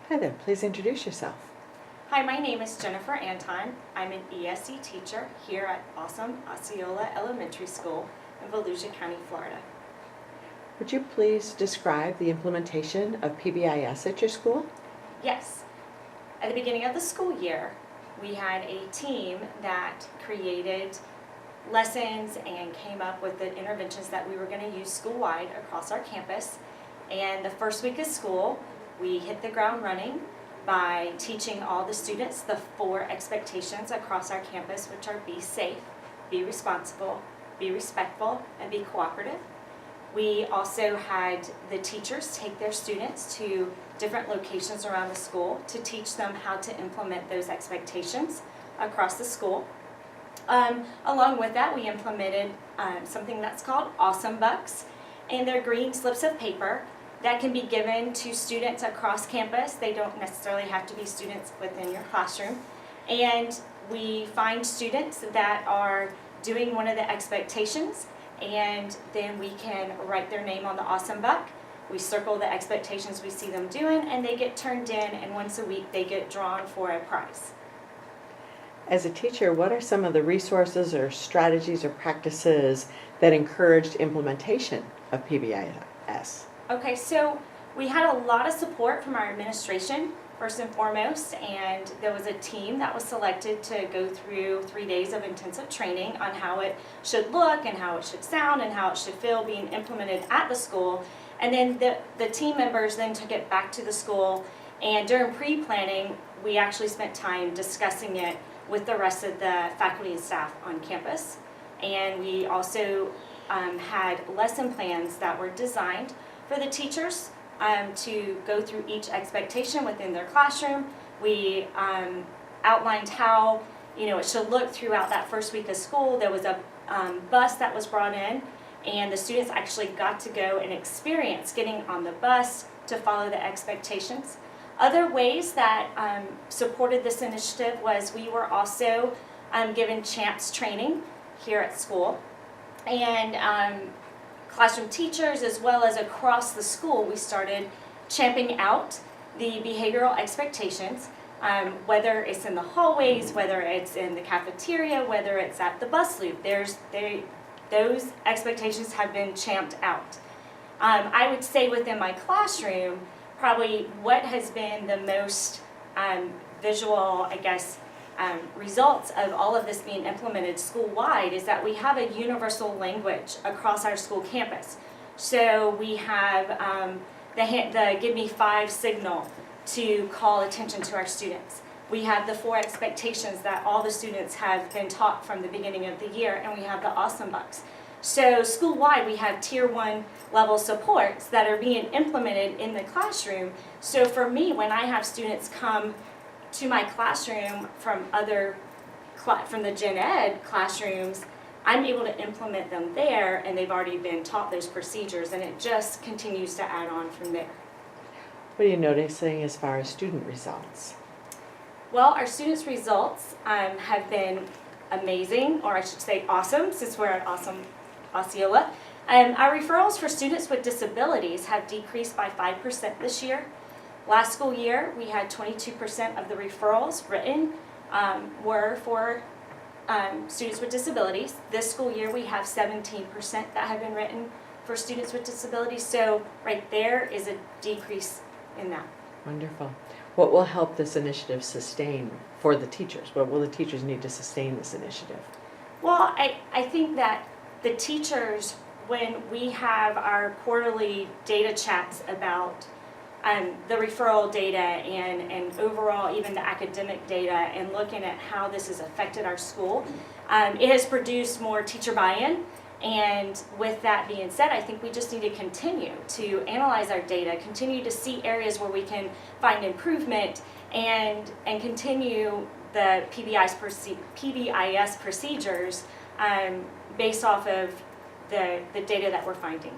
Hi there, please introduce yourself. Hi, my name is Jennifer Anton. I'm an ESE teacher here at awesome Osceola Elementary School in Volusia County, Florida. Would you please describe the implementation of PBIS at your school? Yes, at the beginning of the school year, we had a team that created lessons and came up with the interventions that we were going to use school-wide across our campus. And the first week of school, we hit the ground running by teaching all the students the 4 expectations across our campus, which are be safe, be responsible, be respectful, and be cooperative. We also had the teachers take their students to different locations around the school to teach them how to implement those expectations across the school. Along with that, we implemented something that's called Awesome Bucks, and they're green slips of paper that can be given to students across campus. They don't necessarily have to be students within your classroom. And we find students that are doing one of the expectations, and then we can write their name on the Awesome Buck. We circle the expectations we see them doing, and they get turned in, and once a week they get drawn for a prize. As a teacher, what are some of the resources or strategies or practices that encouraged implementation of PBIS? Okay, so we had a lot of support from our administration, first and foremost, and there was a team that was selected to go through 3 days of intensive training on how it should look and how it should sound and how it should feel being implemented at the school. And then the team members then took it back to the school, and during pre-planning, we actually spent time discussing it with the rest of the faculty and staff on campus. And we also had lesson plans that were designed for the teachers to go through each expectation within their classroom. We outlined how it should look throughout that first week of school. There was a bus that was brought in, and the students actually got to go and experience getting on the bus to follow the expectations. Other ways that supported this initiative was we were also given chance training here at school, and classroom teachers as well as across the school, we started champing out the behavioral expectations, whether it's in the hallways, whether it's in the cafeteria, whether it's at the bus loop. Those expectations have been champed out. I would say within my classroom, probably what has been the most visual, results of all of this being implemented school-wide is that we have a universal language across our school campus. So we have the Give Me 5 signal to call attention to our students. We have the 4 expectations that all the students have been taught from the beginning of the year, and we have the Awesome Bucks. So school-wide, we have Tier 1 level supports that are being implemented in the classroom. So for me, when I have students come to my classroom from the Gen Ed classrooms, I'm able to implement them there, and they've already been taught those procedures, and it just continues to add on from there. What are you noticing as far as student results? Well, our students' results have been amazing, or I should say awesome, since we're at Awesome Osceola. Our referrals for students with disabilities have decreased by 5% this year. Last school year, we had 22% of the referrals written were for students with disabilities. This school year, we have 17% that have been written for students with disabilities. So right there is a decrease in that. Wonderful. What will help this initiative sustain for the teachers? What will the teachers need to sustain this initiative? Well, I think that the teachers, when we have our quarterly data chats about the referral data and overall even the academic data and looking at how this has affected our school, it has produced more teacher buy-in. And with that being said, I think we just need to continue to analyze our data, continue to see areas where we can find improvement, and continue the PBIS procedures based off of the data that we're finding.